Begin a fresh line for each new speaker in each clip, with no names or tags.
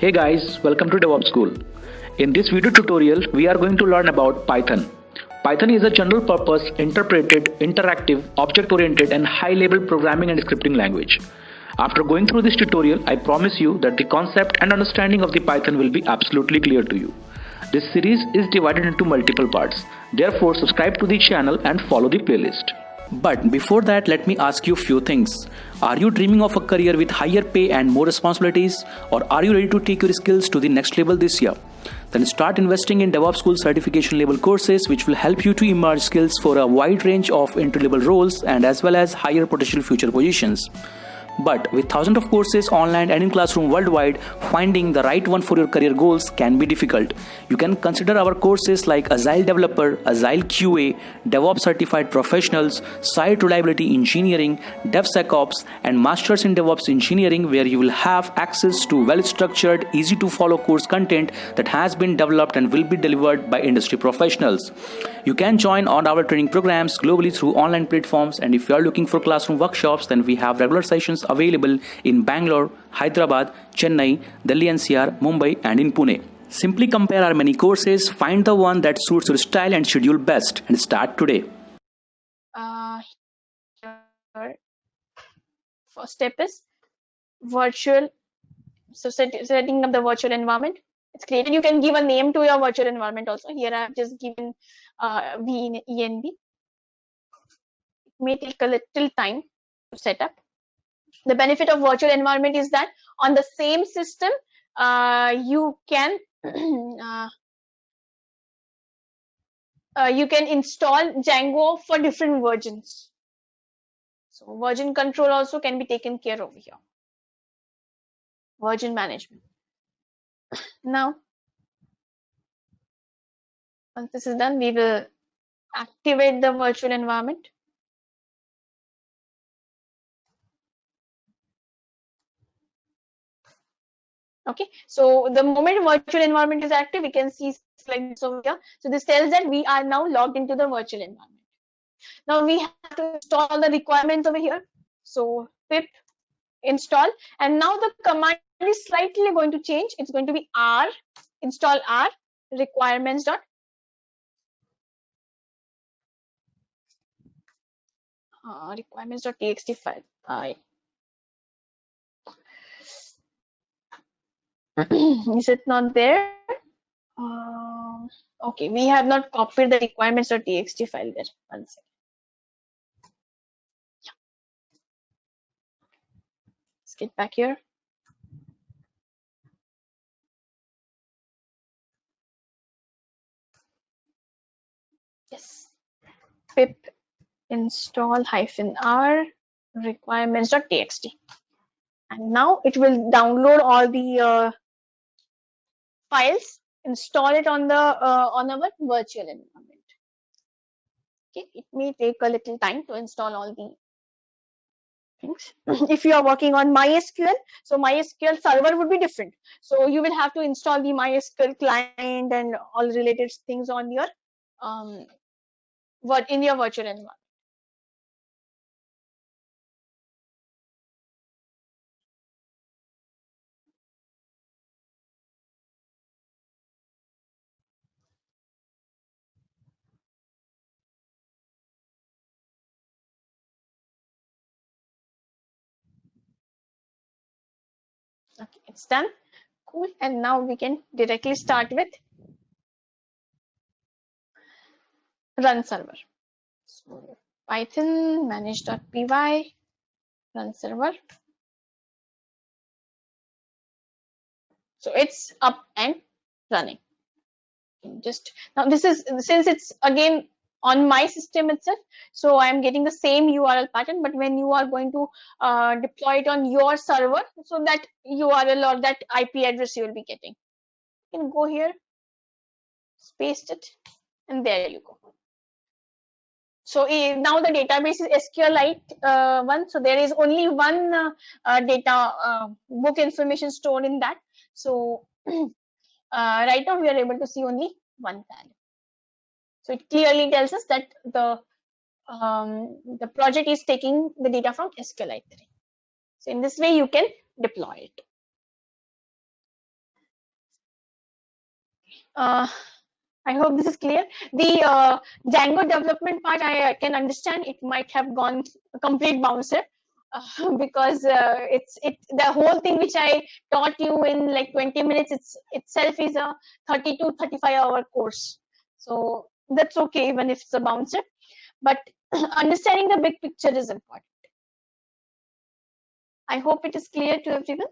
Hey guys, welcome to devops school. In this video tutorial, we are going to learn about Python. Python is a general purpose, interpreted, interactive, object-oriented and high-level programming and scripting language. After going through this tutorial, I promise you that the concept and understanding of the Python will be absolutely clear to you. This series is divided into multiple parts. Therefore, subscribe to the channel and follow the playlist. But before that, let me ask you a few things. Are you dreaming of a career with higher pay and more responsibilities? Or are you ready to take your skills to the next level this year? Then start investing in DevOps School certification level courses which will help you to emerge skills for a wide range of entry-level roles and as well as higher potential future positions. But with thousands of courses online and in classroom worldwide, finding the right one for your career goals can be difficult. You can consider our courses like Agile Developer, Agile QA, DevOps Certified Professionals, Site Reliability Engineering, DevSecOps, and Masters in DevOps Engineering, where you will have access to well-structured, easy-to-follow course content that has been developed and will be delivered by industry professionals. You can join on our training programs globally through online platforms, and if you are looking for classroom workshops, then we have regular sessions available in Bangalore, Hyderabad, Chennai, Delhi NCR, Mumbai and in Pune. Simply compare our many courses, find the one that suits your style and schedule best and start today.
Here, first step is virtual. So setting up the virtual environment. It's created. You can give a name to your virtual environment also. Here I have just given VENV. It may take a little time to set up. The benefit of virtual environment is that on the same system, you can install Django for different versions. So version control also can be taken care of here. Version management. Now, once this is done, we will activate the virtual environment. Okay, so the moment virtual environment is active, we can see like this over here. So this tells that we are now logged into the virtual environment. Now we have to install the requirements over here. So pip install, and now the command is slightly going to change. It's going to be r install r requirements dot requirements.txt file. Is it not there? Okay, we have not copied the requirements.txt file there. One second. Yeah. Let's get back here. Yes. Pip install -r requirements.txt, and now it will download all the files, install it on our virtual environment. Okay, it may take a little time to install all the things. If you are working on MySQL, so MySQL server would be different. So you will have to install the MySQL client and all related things on your in your virtual environment. Okay, it's done. Cool. And now we can directly start with run server. So Python manage.py run server. So it's up and running. Just now, this is since it's again on my system itself, so I'm getting the same URL pattern. But when you are going to deploy it on your server, so that URL or that IP address you will be getting, you can go here, paste it, and there you go. So now the database is SQLite one. So there is only one data book information stored in that. So right now we are able to see only one value. So it clearly tells us that the project is taking the data from SQLite 3. So in this way you can deploy it. I hope this is clear. The Django development part, I can understand. It might have gone a complete bouncer because the whole thing which I taught you in like 20 minutes. It's itself is a 30 to 35-hour course. So that's okay, even if it's a bouncer. But understanding the big picture is important. I hope it is clear to everyone.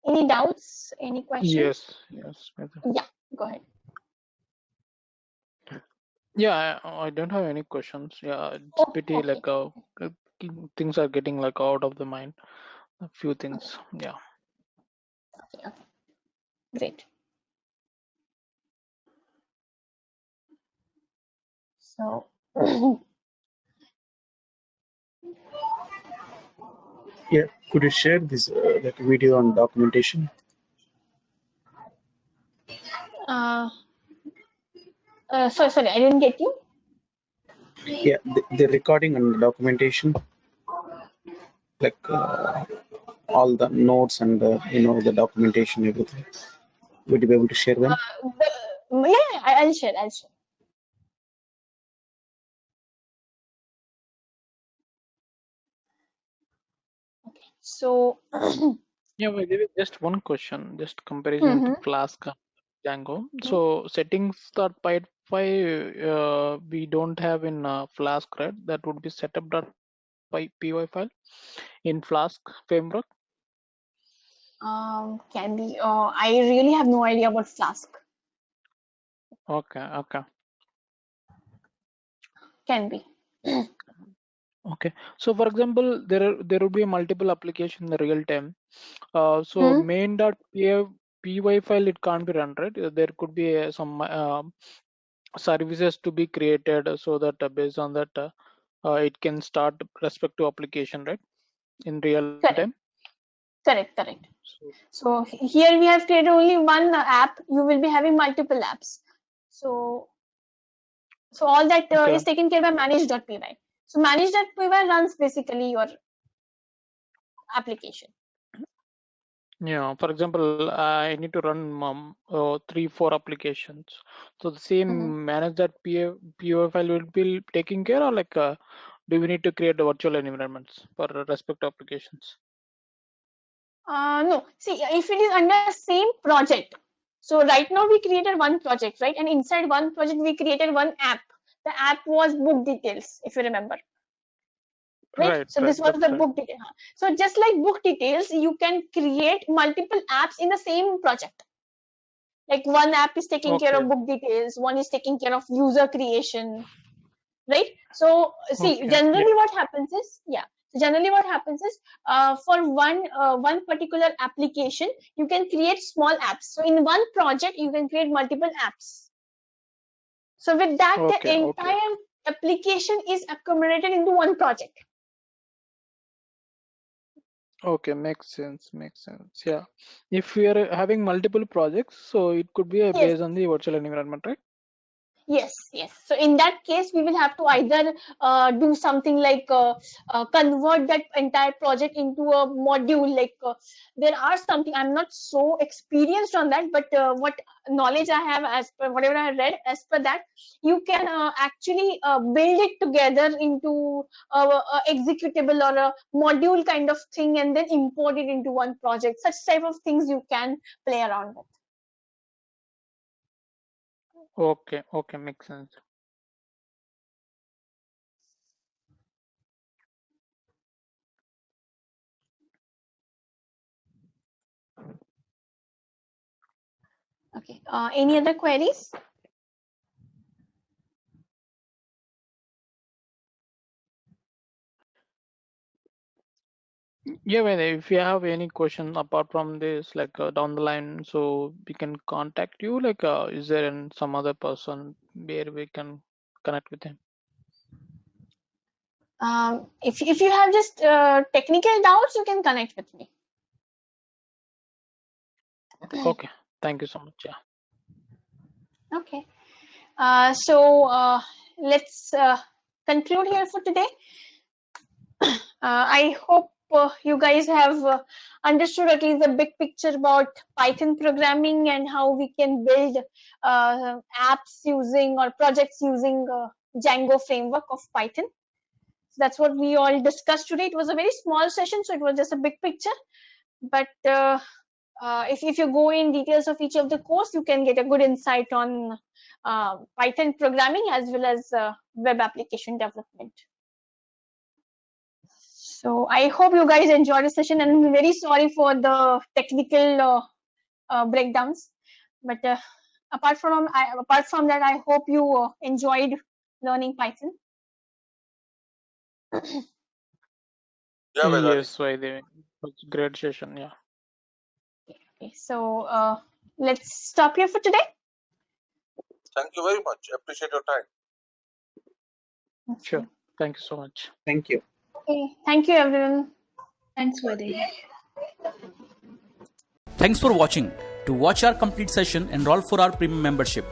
Any doubts? Any questions?
Yes.
Yeah, go ahead.
Yeah, I don't have any questions. Yeah, it's
Oh,
pretty
okay.
like things are getting like out of the mind. A few things. Yeah.
Okay. Great. So,
Yeah, could you share this like video on documentation?
uh, sorry, I didn't get you.
Yeah, the recording and documentation, like all the notes and the documentation, everything. Would you be able to share them?
Yeah, I'll share. I'll share. Okay. So,
Yeah, but there is just one question, just comparison to
mhm.
Flask and Django. So settings.py we don't have in Flask, right? That would be setup.py file in Flask framework.
Can be. I really have no idea about Flask.
Okay.
Can be.
Okay. So for example, there will be multiple application in the real time. So
Hmm?
main.py file it can't be run, right? There could be some services to be created so that based on that it can start respect to application, right? In real
Correct.
time.
Correct.
So,
So here we have created only one app. You will be having multiple apps. So all that
okay.
is taken care by manage.py. So manage.py runs basically your application.
Yeah. For example, I need to run 3-4 applications. So the
Mhm.
same manage that py file will be taking care, or like do we need to create the virtual environments for respect applications?
No, see, if it is under same project, so right now we created one project, right? And inside one project we created one app. The app was book details, if you remember, right?
Right.
So
Right.
this was
That's
the
right.
book detail. So just like book details, you can create multiple apps in the same project. Like one app is taking care
Okay.
of book details, one is taking care of user creation, right? So see,
Okay. Yeah.
generally what happens is, yeah. So generally what happens is, for one particular application, you can create small apps. So in one project, you can create multiple apps. So with that, the
Okay.
entire application is accumulated into one project.
Okay, makes sense. Yeah. If we are having multiple projects, so it could be
Yes.
based on the virtual environment, right?
Yes. So in that case, we will have to either do something like convert that entire project into a module. Like there are something, I'm not so experienced on that, but what knowledge I have as per whatever I read, as per that, you can actually build it together into a executable or a module kind of thing, and then import it into one project. Such type of things you can play around with.
Okay, makes sense.
Okay. Any other queries?
Yeah, well, if you have any question apart from this, like down the line, so we can contact you. Like, is there some other person where we can connect with him?
If you have just technical doubts, you can connect with me.
Okay, thank you so much. Yeah.
Okay. So let's conclude here for today. I hope you guys have understood at least the big picture about Python programming and how we can build apps using or projects using Django framework of Python. So that's what we all discussed today. It was a very small session, so it was just a big picture. But if you go in details of each of the course, you can get a good insight on Python programming as well as web application development. So I hope you guys enjoyed the session, and I'm very sorry for the technical breakdowns. But apart from that, I hope you enjoyed learning Python.
Yeah, Vedani.
Yes, Vaidevi. It was a great session. Yeah.
Okay, so let's stop here for today.
Thank you very much. Appreciate your time.
Sure. Thank you so much.
Thank you.
Okay, thank you everyone.
Thanks, Vaidehi.
Thanks for watching. To watch our complete session, enroll for our premium membership.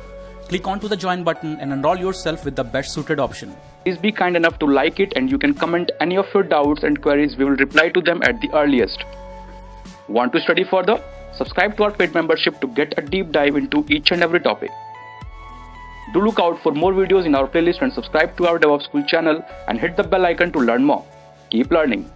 Click onto the join button and enroll yourself with the best suited option. Please be kind enough to like it, and you can comment any of your doubts and queries. We will reply to them at the earliest. Want to study further? Subscribe to our paid membership to get a deep dive into each and every topic. Do look out for more videos in our playlist and subscribe to our DevOps School channel and hit the bell icon to learn more. Keep learning.